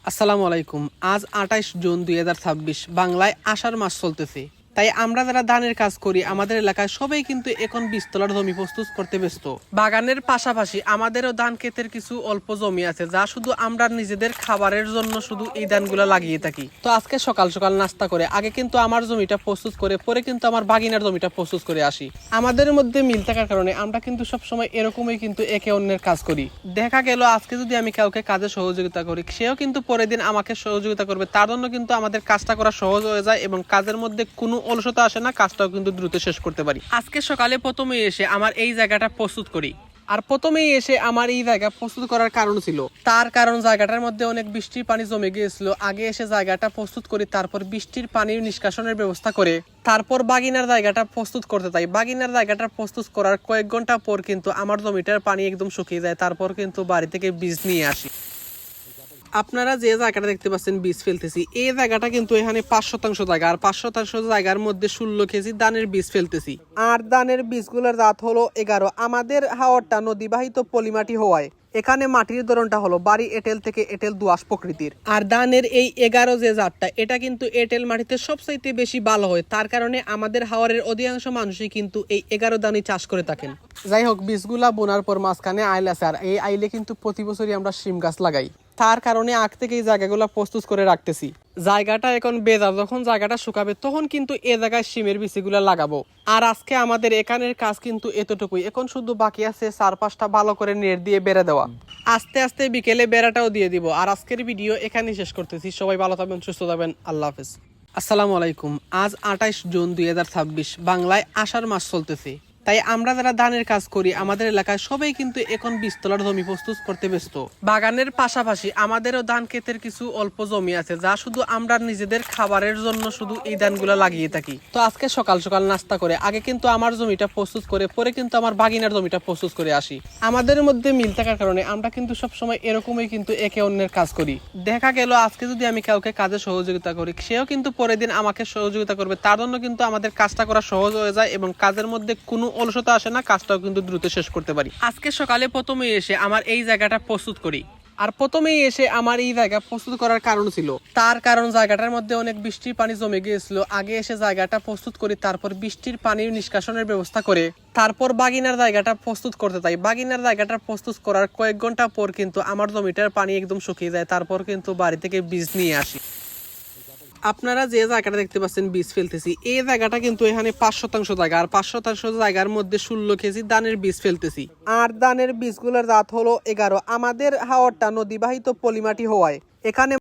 আসসালামু আলাইকুম। আজ ২৮ জুন ২০২৬ বাংলায় আষাঢ় মাস চলতেছে। তাই আমরা যারা ধানের কাজ করি আমাদের এলাকায় সবাই কিন্তু এখন বীজতলার জমি প্রস্তুত করতে ব্যস্ত। বাগানের পাশাপাশি আমাদেরও ধান ক্ষেতের কিছু অল্প জমি আছে যা শুধু আমরা নিজেদের খাবারের জন্য শুধু এই ধানগুলো লাগিয়ে থাকি। তো আজকে সকাল সকাল নাস্তা করে আগে কিন্তু আমার জমিটা প্রস্তুত করে পরে কিন্তু আমার বাগিনার জমিটা প্রস্তুত করে আসি। আমাদের মধ্যে মিল থাকার কারণে আমরা কিন্তু সবসময় এরকমই কিন্তু একে অন্যের কাজ করি। দেখা গেল আজকে যদি আমি কাউকে কাজে সহযোগিতা করি সেও কিন্তু পরের দিন আমাকে সহযোগিতা করবে। তার জন্য কিন্তু আমাদের কাজটা করা সহজ হয়ে যায় এবং কাজের মধ্যে কোনো অলসতা আসে না, কাজটাও কিন্তু দ্রুত শেষ করতে পারি। আজকে সকালে প্রথমে এসে আমার এই জায়গাটা প্রস্তুত করি। আর প্রথমেই এসে আমার এই জায়গা প্রস্তুত করার কারণ ছিল, তার কারণ জায়গাটার মধ্যে অনেক বৃষ্টির পানি জমে গিয়েছিল। আগে এসে জায়গাটা প্রস্তুত করি, তারপর বৃষ্টির পানির নিষ্কাশনের ব্যবস্থা করে তারপর বাগিনার জায়গাটা প্রস্তুত করতে চাই। বাগিনার জায়গাটা প্রস্তুত করার কয়েক ঘন্টা পর কিন্তু আমার জমিটার পানি একদম শুকিয়ে যায়। তারপর কিন্তু বাড়ি থেকে বীজ নিয়ে আসি। আপনারা যে জায়গাটা দেখতে পাচ্ছেন বীজ ফেলতেছি, এই জায়গাটা কিন্তু এখানে ৫% জায়গা, আর ৫% জায়গার মধ্যে ১৬ কেজি ধানের বীজ ফেলতেছি। আর ধানের বীজগুলোর জাত হলো ১১। আমাদের হাওরটা নদীবাহিত পলিমাটি হওয়ায় এখানে মাটির ধরনটা হলো বাড়ি এঁটেল থেকে এঁটেল দোআঁশ প্রকৃতির। আর ধানের এই ১১ যে জাতটা, এটা কিন্তু এঁটেল মাটিতে সবচাইতে বেশি ভালো হয়। তার কারণে আমাদের হাওরের অধিকাংশ মানুষই কিন্তু এই ১১ ধানই চাষ করে থাকেন। যাই হোক, বীজগুলা বোনার পর মাঝখানে আইল আছে, আর এই আইলে কিন্তু প্রতি বছরই আমরা শিম গাছ লাগাই। তার কারণে আগ থেকে এই জায়গাগুলো প্রস্তুত করে রাখতেছি। জায়গাটা এখন বেজা, যখন জায়গাটা শুকাবে তখন কিন্তু এ জায়গায় শিমের বিচিগুলা লাগাবো। আর আজকে আমাদের এখানের কাজ কিন্তু এতটুকুই। এখন শুধু বাকি আছে চারপাশটা ভালো করে নেট দিয়ে বেড়া দেওয়া। আস্তে আস্তে বিকেলে বেড়াটাও দিয়ে দিব। আর আজকের ভিডিও এখানেই শেষ করতেছি। সবাই ভালো থাকবেন, সুস্থ থাকবেন। আল্লাহ হাফেজ। আসসালামু আলাইকুম। আজ ২৮ জুন ২০২৬ বাংলায় আষাঢ় মাস চলতেছে। তাই আমরা যারা ধানের কাজ করি আমাদের এলাকায় সবাই কিন্তু এখন বীজতলার জমি প্রস্তুত করতে ব্যস্ত। বাগানের পাশাপাশি আমাদেরও ধান ক্ষেতের কিছু অল্প জমি আছে যা শুধু আমরা নিজেদের খাবারের জন্য শুধু এই ধানগুলো লাগিয়ে থাকি। তো আজকে সকাল সকাল নাস্তা করে আগে কিন্তু আমার জমিটা প্রস্তুত করে পরে কিন্তু আমার বাগিনার জমিটা প্রস্তুত করে আসি। আমাদের মধ্যে মিল থাকার কারণে আমরা কিন্তু সবসময় এরকমই কিন্তু একে অন্যের কাজ করি। দেখা গেল আজকে যদি আমি কাউকে কাজে সহযোগিতা করি সেও কিন্তু পরের দিন আমাকে সহযোগিতা করবে। তার জন্য কিন্তু আমাদের কাজটা করা সহজ হয়ে যায় এবং কাজের মধ্যে কোনো অলসতা আসে না, কাজটাও কিন্তু দ্রুত শেষ করতে পারি। আজকে সকালে প্রথমে এসে আমার এই জায়গাটা প্রস্তুত করি। আর প্রথমেই এসে আমার এই জায়গা প্রস্তুত করার কারণ ছিল, তার কারণ জায়গাটার মধ্যে অনেক বৃষ্টির পানি জমে গিয়েছিল। আগে এসে জায়গাটা প্রস্তুত করি, তারপর বৃষ্টির পানির নিষ্কাশনের ব্যবস্থা করে তারপর বাগিনার জায়গাটা প্রস্তুত করতে চাই। বাগিনার জায়গাটা প্রস্তুত করার কয়েক ঘন্টা পর কিন্তু আমার জমিটার পানি একদম শুকিয়ে যায়। তারপর কিন্তু বাড়ি থেকে বীজ নিয়ে আসি। আপনারা যে জায়গাটা দেখতে পাচ্ছেন বীজ ফেলতেছি, এই জায়গাটা কিন্তু এখানে ৫% জায়গা, আর ৫% জায়গার মধ্যে ১৬ কেজি ধানের বীজ ফেলতেছি। আর ধানের বীজগুলোর জাত হলো ১১। আমাদের হাওরটা নদীবাহিত পলিমাটি হওয়ায় এখানে